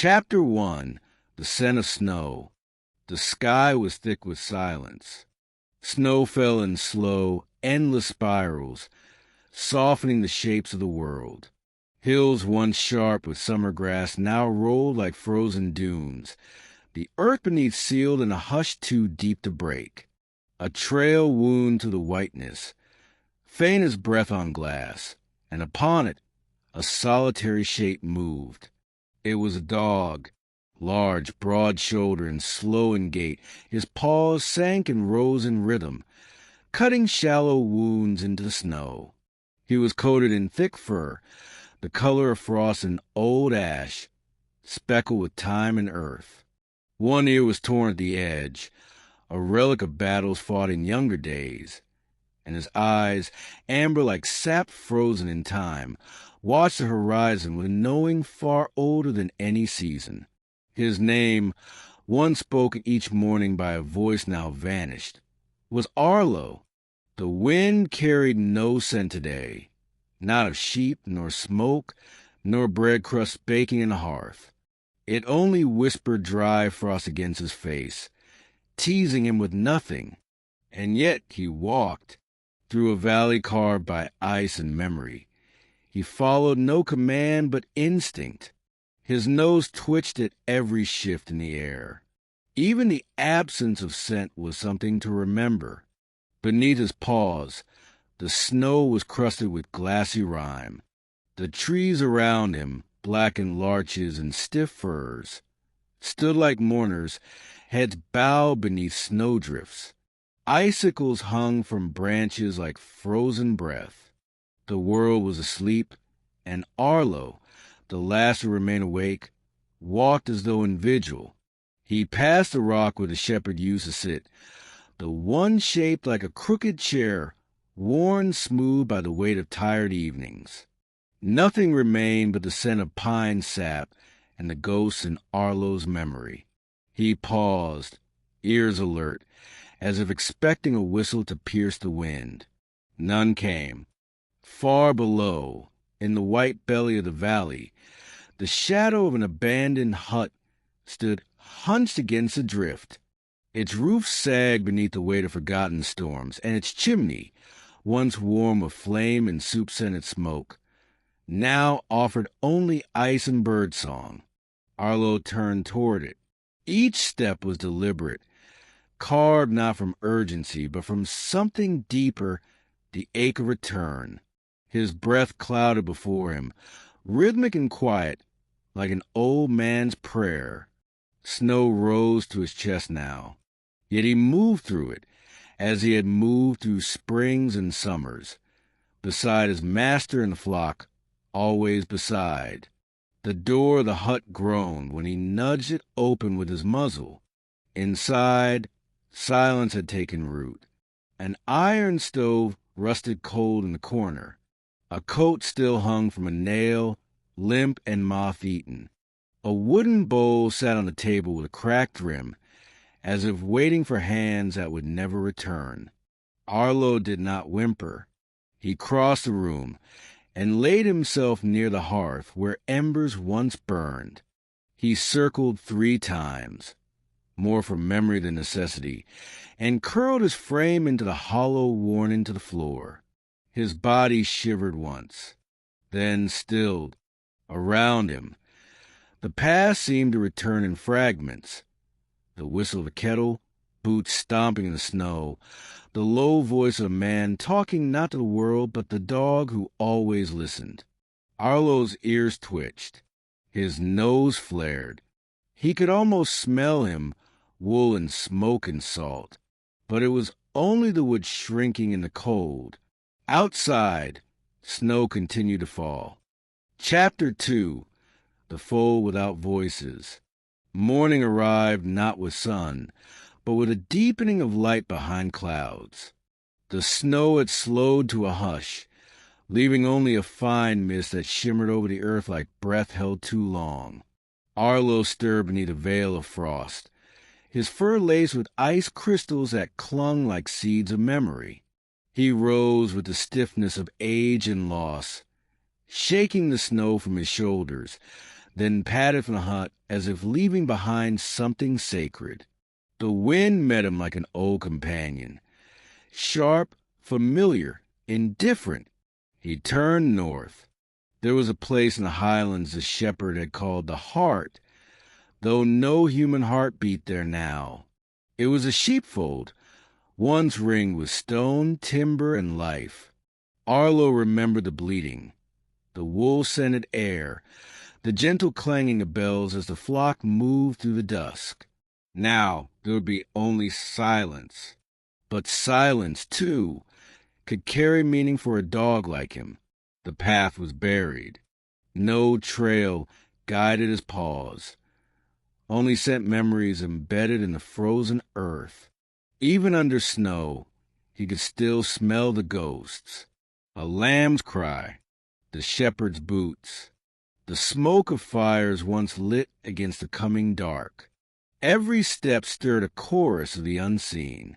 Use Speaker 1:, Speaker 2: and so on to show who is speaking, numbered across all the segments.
Speaker 1: Chapter 1. The Scent of Snow. The sky was thick with silence. Snow fell in slow, endless spirals, softening the shapes of the world. Hills once sharp with summer grass now rolled like frozen dunes, the earth beneath sealed in a hush too deep to break. A trail wound to the whiteness, faint as breath on glass, and upon it a solitary shape moved. It was a dog, large, broad-shouldered, and slow in gait. His paws sank and rose in rhythm, cutting shallow wounds into the snow. He was coated in thick fur, the color of frost and old ash, speckled with time and earth. One ear was torn at the edge, a relic of battles fought in younger days, and his eyes, amber like sap frozen in time, watched the horizon with a knowing far older than any season. His name, once spoken each morning by a voice now vanished, was Arlo. The wind carried no scent today, not of sheep, nor smoke, nor bread crust baking in the hearth. It only whispered dry frost against his face, teasing him with nothing. And yet he walked through a valley carved by ice and memory. He followed no command but instinct. His nose twitched at every shift in the air. Even the absence of scent was something to remember. Beneath his paws, the snow was crusted with glassy rime. The trees around him, blackened larches and stiff firs, stood like mourners, heads bowed beneath snowdrifts. Icicles hung from branches like frozen breath. The world was asleep, and Arlo, the last to remain awake, walked as though in vigil. He passed the rock where the shepherd used to sit, the one shaped like a crooked chair, worn smooth by the weight of tired evenings. Nothing remained but the scent of pine sap and the ghosts in Arlo's memory. He paused, ears alert, as if expecting a whistle to pierce the wind. None came. Far below, in the white belly of the valley, the shadow of an abandoned hut stood hunched against the drift. Its roof sagged beneath the weight of forgotten storms, and its chimney, once warm with flame and soup-scented smoke, now offered only ice and birdsong. Arlo turned toward it. Each step was deliberate, carved not from urgency, but from something deeper, the ache of return. His breath clouded before him, rhythmic and quiet, like an old man's prayer. Snow rose to his chest now, yet he moved through it, as he had moved through springs and summers, beside his master and the flock, always beside. The door of the hut groaned when he nudged it open with his muzzle. Inside, silence had taken root. An iron stove rusted cold in the corner. A coat still hung from a nail, limp and moth-eaten. A wooden bowl sat on the table with a cracked rim, as if waiting for hands that would never return. Arlo did not whimper. He crossed the room and laid himself near the hearth where embers once burned. He circled 3 times, more from memory than necessity, and curled his frame into the hollow worn into the floor. His body shivered once, then stilled. Around him, the past seemed to return in fragments. The whistle of a kettle, boots stomping in the snow, the low voice of a man talking not to the world but the dog who always listened. Arlo's ears twitched. His nose flared. He could almost smell him, wool and smoke and salt. But it was only the wood shrinking in the cold. Outside, snow continued to fall. Chapter 2. The Fold Without Voices. Morning arrived not with sun, but with a deepening of light behind clouds. The snow had slowed to a hush, leaving only a fine mist that shimmered over the earth like breath held too long. Arlo stirred beneath a veil of frost, his fur laced with ice crystals that clung like seeds of memory. He rose with the stiffness of age and loss, shaking the snow from his shoulders, then padded from the hut as if leaving behind something sacred. The wind met him like an old companion, sharp, familiar, indifferent. He turned north. There was a place in the highlands the shepherd had called the Heart, though no human heart beat there now. It was a sheepfold, once ringed with stone, timber, and life. Arlo remembered the bleating, the wool-scented air, the gentle clanging of bells as the flock moved through the dusk. Now there would be only silence. But silence, too, could carry meaning for a dog like him. The path was buried. No trail guided his paws, only sent memories embedded in the frozen earth. Even under snow, he could still smell the ghosts. A lamb's cry, the shepherd's boots, the smoke of fires once lit against the coming dark. Every step stirred a chorus of the unseen.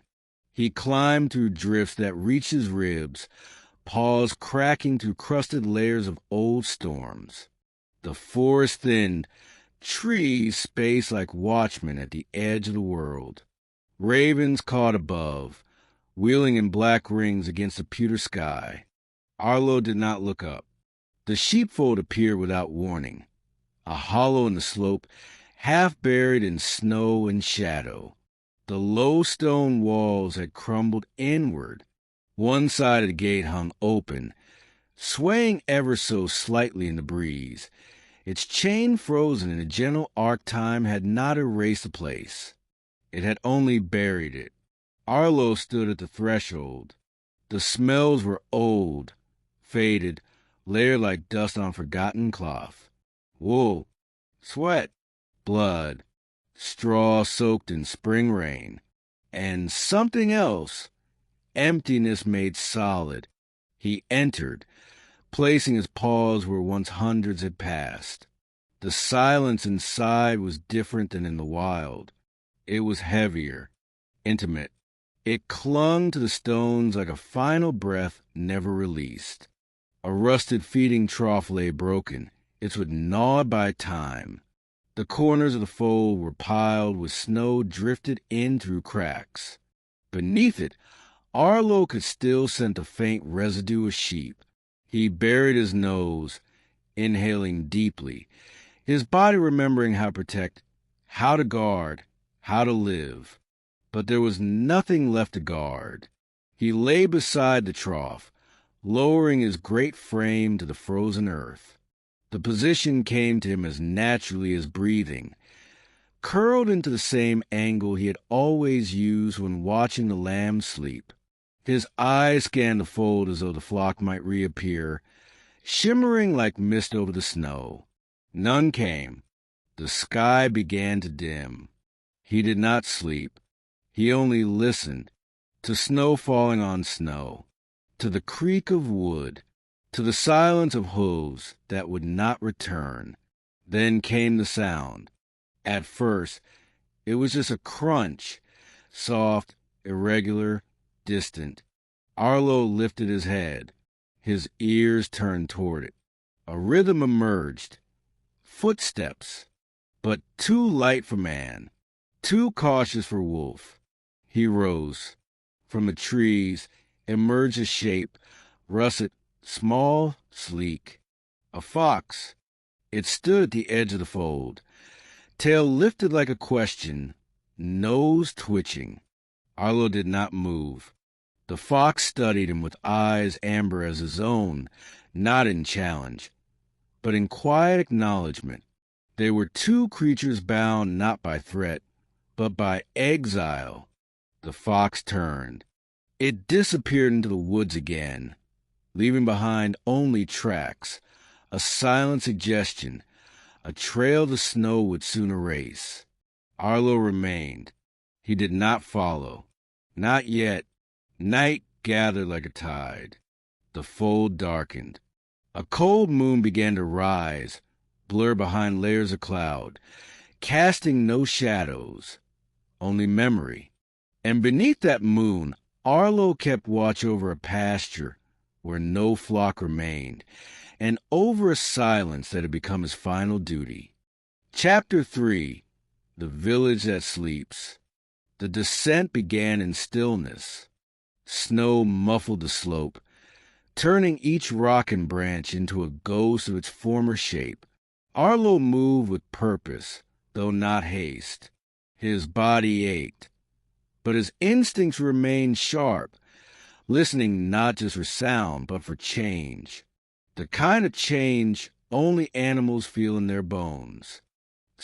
Speaker 1: He climbed through drifts that reached his ribs, paws cracking through crusted layers of old storms. The forest thinned, trees spaced like watchmen at the edge of the world. Ravens caught above, wheeling in black rings against the pewter sky. Arlo did not look up. The sheepfold appeared without warning, a hollow in the slope, half buried in snow and shadow. The low stone walls had crumbled inward. One side of the gate hung open, swaying ever so slightly in the breeze. Its chain frozen in a gentle arc time had not erased the place. It had only buried it. Arlo stood at the threshold. The smells were old, faded, layered like dust on forgotten cloth. Wool, sweat, blood, straw soaked in spring rain, and something else, emptiness made solid. He entered, placing his paws where once hundreds had passed. The silence inside was different than in the wild. It was heavier, intimate. It clung to the stones like a final breath never released. A rusted feeding trough lay broken, its wood gnawed by time. The corners of the fold were piled with snow drifted in through cracks. Beneath it, Arlo could still scent the faint residue of sheep. He buried his nose, inhaling deeply, his body remembering how to protect, how to guard, how to live. But there was nothing left to guard. He lay beside the trough, lowering his great frame to the frozen earth. The position came to him as naturally as breathing, curled into the same angle he had always used when watching the lambs sleep. His eyes scanned the fold as though the flock might reappear, shimmering like mist over the snow. None came. The sky began to dim. He did not sleep. He only listened, to snow falling on snow, to the creak of wood, to the silence of hooves that would not return. Then came the sound. At first, it was just a crunch, soft, irregular, distant. Arlo lifted his head, his ears turned toward it. A rhythm emerged. Footsteps, but too light for man, too cautious for wolf. He rose. From the trees emerged a shape, russet, small, sleek. A fox. It stood at the edge of the fold, tail lifted like a question, nose twitching. Arlo did not move. The fox studied him with eyes amber as his own, not in challenge, but in quiet acknowledgment. They were two creatures bound not by threat, but by exile. The fox turned. It disappeared into the woods again, leaving behind only tracks, a silent suggestion, a trail the snow would soon erase. Arlo remained. He did not follow. Not yet. Night gathered like a tide. The fold darkened. A cold moon began to rise, blur behind layers of cloud, casting no shadows, only memory. And beneath that moon, Arlo kept watch over a pasture where no flock remained, and over a silence that had become his final duty. Chapter 3. The Village That Sleeps. The descent began in stillness. Snow muffled the slope, turning each rock and branch into a ghost of its former shape. Arlo moved with purpose, though not haste. His body ached, but his instincts remained sharp, listening not just for sound, but for change. The kind of change only animals feel in their bones.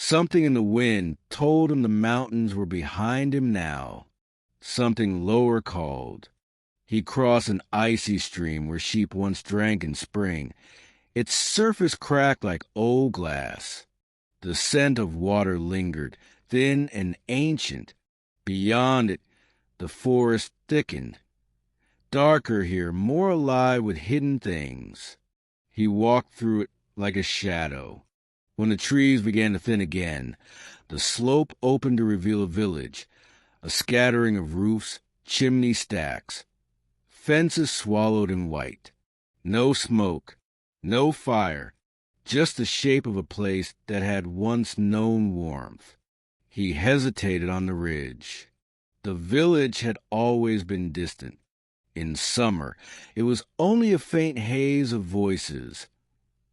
Speaker 1: Something in the wind told him the mountains were behind him now. Something lower called. He crossed an icy stream where sheep once drank in spring. Its surface cracked like old glass. The scent of water lingered, thin and ancient. Beyond it, the forest thickened. Darker here, more alive with hidden things. He walked through it like a shadow. When the trees began to thin again, the slope opened to reveal a village, a scattering of roofs, chimney stacks, fences swallowed in white. No smoke, no fire, just the shape of a place that had once known warmth. He hesitated on the ridge. The village had always been distant. In summer, it was only a faint haze of voices,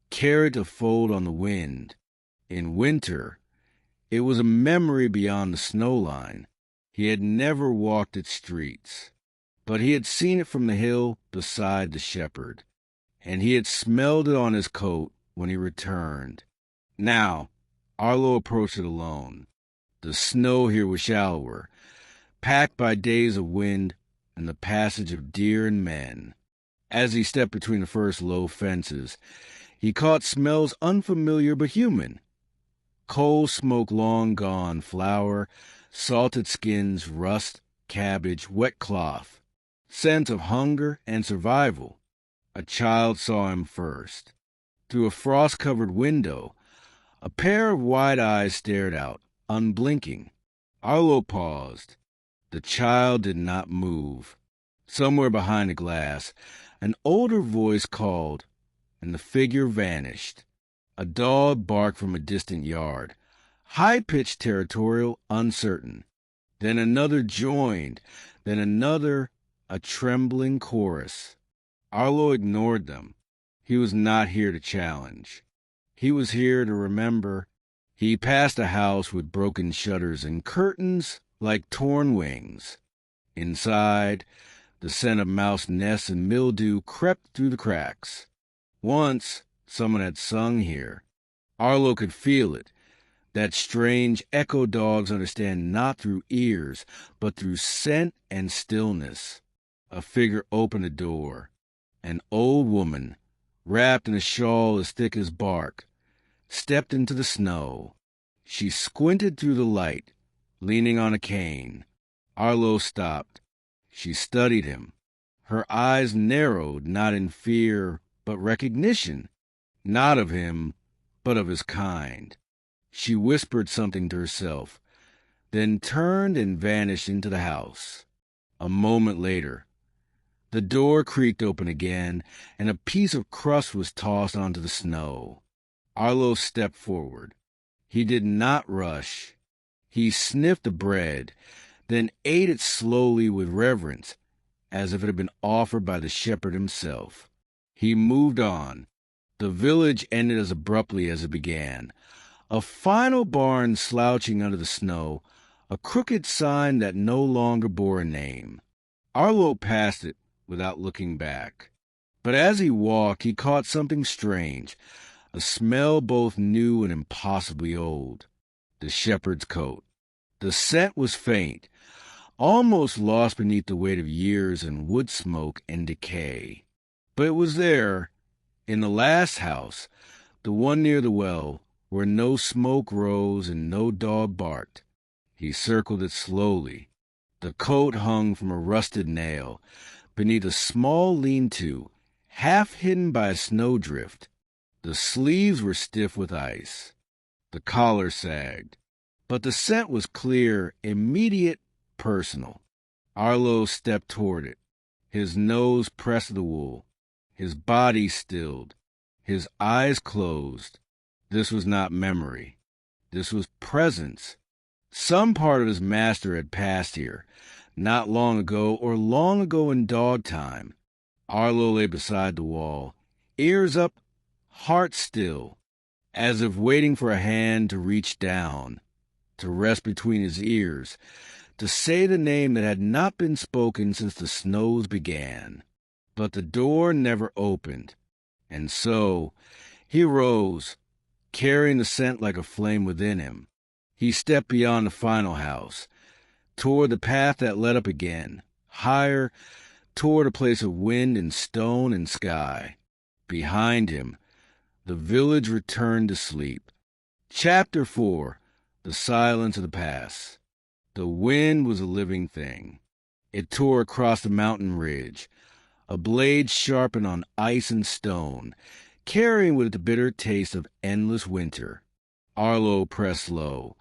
Speaker 1: carried to fold on the wind. In winter, it was a memory beyond the snow line. He had never walked its streets, but he had seen it from the hill beside the shepherd, and he had smelled it on his coat when he returned. Now, Arlo approached it alone. The snow here was shallower, packed by days of wind and the passage of deer and men. As he stepped between the first low fences, he caught smells unfamiliar but human. Coal smoke long gone, flour, salted skins, rust, cabbage, wet cloth. Scent of hunger and survival. A child saw him first. Through a frost-covered window, a pair of wide eyes stared out, unblinking. Arlo paused. The child did not move. Somewhere behind the glass, an older voice called, and the figure vanished. A dog barked from a distant yard, high-pitched, territorial, uncertain. Then another joined, then another, a trembling chorus. Arlo ignored them. He was not here to challenge. He was here to remember. He passed a house with broken shutters and curtains like torn wings. Inside, the scent of mouse nests and mildew crept through the cracks. Once, someone had sung here. Arlo could feel it, that strange echo dogs understand not through ears, but through scent and stillness. A figure opened a door. An old woman, wrapped in a shawl as thick as bark, stepped into the snow. She squinted through the light, leaning on a cane. Arlo stopped. She studied him. Her eyes narrowed, not in fear, but recognition. Not of him, but of his kind. She whispered something to herself, then turned and vanished into the house. A moment later, the door creaked open again, and a piece of crust was tossed onto the snow. Arlo stepped forward. He did not rush. He sniffed the bread, then ate it slowly with reverence, as if it had been offered by the shepherd himself. He moved on. The village ended as abruptly as it began. A final barn slouching under the snow, a crooked sign that no longer bore a name. Arlo passed it without looking back. But as he walked, he caught something strange, a smell both new and impossibly old. The shepherd's coat. The scent was faint, almost lost beneath the weight of years and wood smoke and decay. But it was there, in the last house, the one near the well, where no smoke rose and no dog barked. He circled it slowly. The coat hung from a rusted nail, beneath a small lean-to, half hidden by a snowdrift. The sleeves were stiff with ice. The collar sagged. But the scent was clear, immediate, personal. Arlo stepped toward it. His nose pressed the wool. His body stilled. His eyes closed. This was not memory. This was presence. Some part of his master had passed here, not long ago or long ago in dog time. Arlo lay beside the wall, ears up, heart still, as if waiting for a hand to reach down, to rest between his ears, to say the name that had not been spoken since the snows began. But the door never opened, and so he rose, carrying the scent like a flame within him. He stepped beyond the final house, toward the path that led up again, higher, toward a place of wind and stone and sky. Behind him, the village returned to sleep. Chapter 4. The Silence of the Pass. The wind was a living thing. It tore across the mountain ridge, a blade sharpened on ice and stone, carrying with it the bitter taste of endless winter. Arlo pressed low,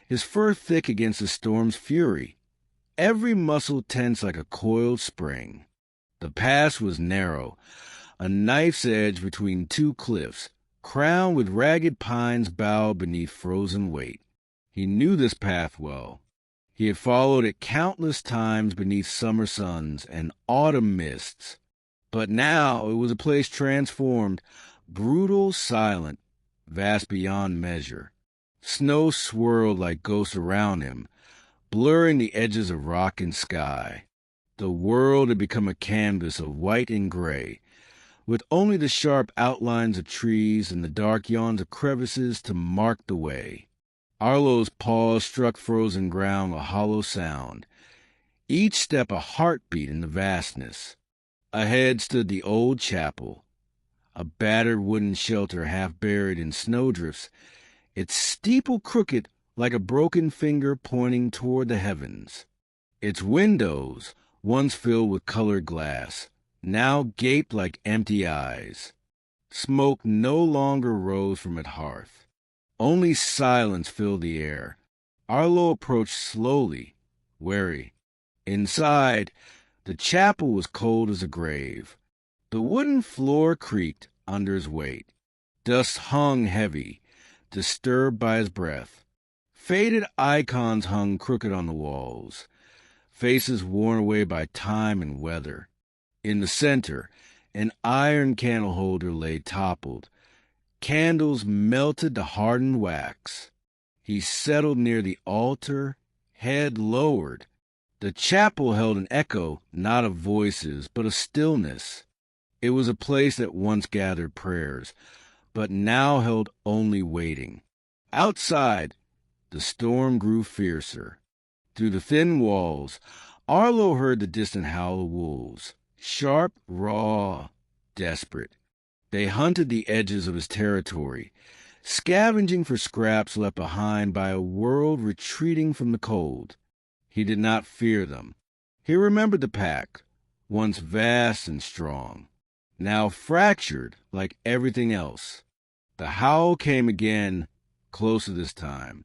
Speaker 1: his fur thick against the storm's fury, every muscle tense like a coiled spring. The pass was narrow, a knife's edge between two cliffs, crowned with ragged pines bowed beneath frozen weight. He knew this path well. He had followed it countless times beneath summer suns and autumn mists. But now it was a place transformed, brutal, silent, vast beyond measure. Snow swirled like ghosts around him, blurring the edges of rock and sky. The world had become a canvas of white and gray, with only the sharp outlines of trees and the dark yawns of crevices to mark the way. Arlo's paws struck frozen ground a hollow sound, each step a heartbeat in the vastness. Ahead stood the old chapel, a battered wooden shelter half buried in snowdrifts, its steeple crooked like a broken finger pointing toward the heavens. Its windows, once filled with colored glass, now gaped like empty eyes. Smoke no longer rose from its hearth. Only silence filled the air. Arlo approached slowly, wary. Inside, the chapel was cold as a grave. The wooden floor creaked under his weight. Dust hung heavy, disturbed by his breath. Faded icons hung crooked on the walls, faces worn away by time and weather. In the center, an iron candle holder lay toppled, candles melted to hardened wax. He settled near the altar, head lowered. The chapel held an echo not of voices, but of stillness. It was a place that once gathered prayers, but now held only waiting. Outside, the storm grew fiercer. Through the thin walls, Arlo heard the distant howl of wolves, sharp, raw, desperate. They hunted the edges of his territory, scavenging for scraps left behind by a world retreating from the cold. He did not fear them. He remembered the pack, once vast and strong, now fractured like everything else. The howl came again, closer this time.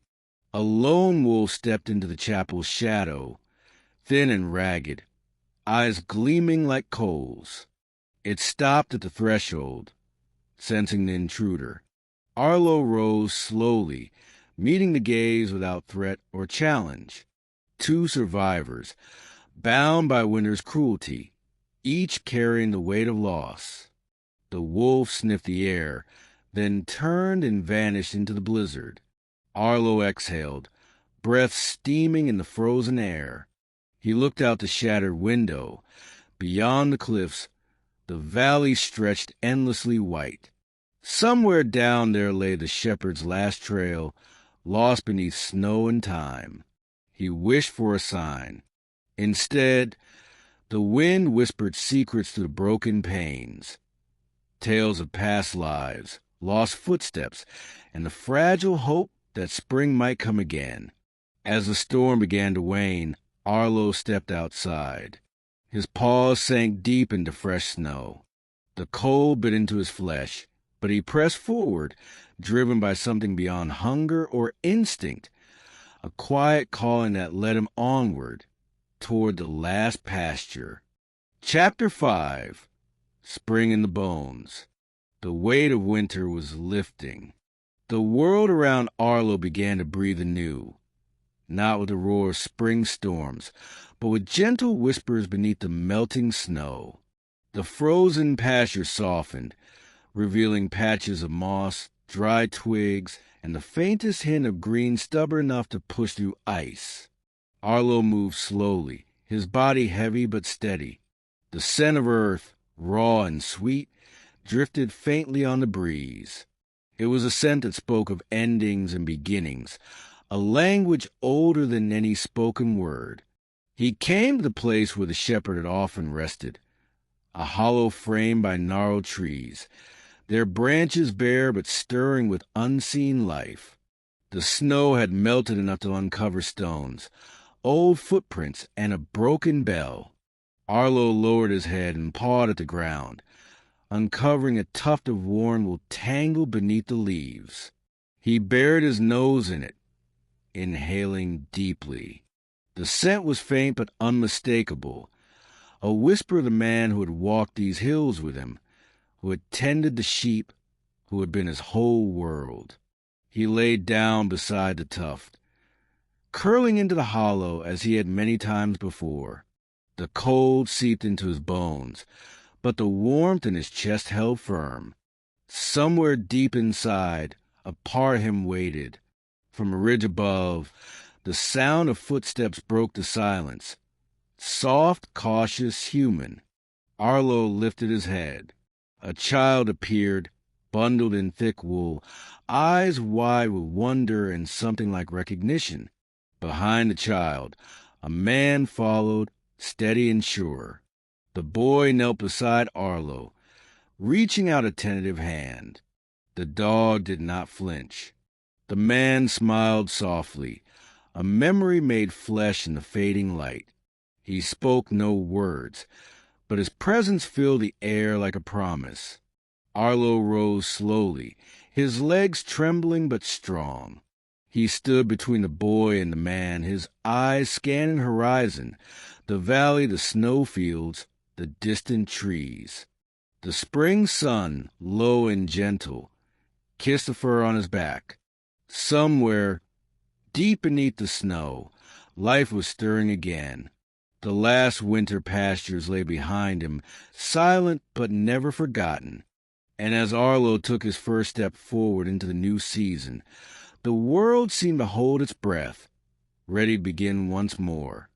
Speaker 1: A lone wolf stepped into the chapel's shadow, thin and ragged, eyes gleaming like coals. It stopped at the threshold, sensing the intruder. Arlo rose slowly, meeting the gaze without threat or challenge. Two survivors, bound by winter's cruelty, each carrying the weight of loss. The wolf sniffed the air, then turned and vanished into the blizzard. Arlo exhaled, breath steaming in the frozen air. He looked out the shattered window. Beyond the cliffs, the valley stretched endlessly white. Somewhere down there lay the shepherd's last trail, lost beneath snow and time. He wished for a sign. Instead, the wind whispered secrets through the broken panes. Tales of past lives, lost footsteps, and the fragile hope that spring might come again. As the storm began to wane, Arlo stepped outside. His paws sank deep into fresh snow. The cold bit into his flesh, but he pressed forward, driven by something beyond hunger or instinct, a quiet calling that led him onward, toward the last pasture. Chapter 5. Spring in the Bones. The weight of winter was lifting. The world around Arlo began to breathe anew, not with the roar of spring storms, but with gentle whispers beneath the melting snow. The frozen pasture softened, revealing patches of moss, dry twigs, and the faintest hint of green stubborn enough to push through ice. Arlo moved slowly, his body heavy but steady. The scent of earth, raw and sweet, drifted faintly on the breeze. It was a scent that spoke of endings and beginnings, a language older than any spoken word. He came to the place where the shepherd had often rested, a hollow frame by gnarled trees, their branches bare but stirring with unseen life. The snow had melted enough to uncover stones, old footprints, and a broken bell. Arlo lowered his head and pawed at the ground, uncovering a tuft of worn wool tangled beneath the leaves. He buried his nose in it, inhaling deeply. The scent was faint but unmistakable, a whisper of the man who had walked these hills with him, who had tended the sheep, who had been his whole world. He lay down beside the tuft, curling into the hollow as he had many times before. The cold seeped into his bones, but the warmth in his chest held firm. Somewhere deep inside, a part of him waited. From a ridge above, the sound of footsteps broke the silence. Soft, cautious, human. Arlo lifted his head. A child appeared, bundled in thick wool, eyes wide with wonder and something like recognition. Behind the child, a man followed, steady and sure. The boy knelt beside Arlo, reaching out a tentative hand. The dog did not flinch. The man smiled softly, a memory made flesh in the fading light. He spoke no words, but his presence filled the air like a promise. Arlo rose slowly, his legs trembling but strong. He stood between the boy and the man, his eyes scanning the horizon, the valley, the snowfields, the distant trees. The spring sun, low and gentle, kissed the fur on his back. Somewhere, deep beneath the snow, life was stirring again. The last winter pastures lay behind him, silent but never forgotten. And as Arlo took his first step forward into the new season, the world seemed to hold its breath, ready to begin once more.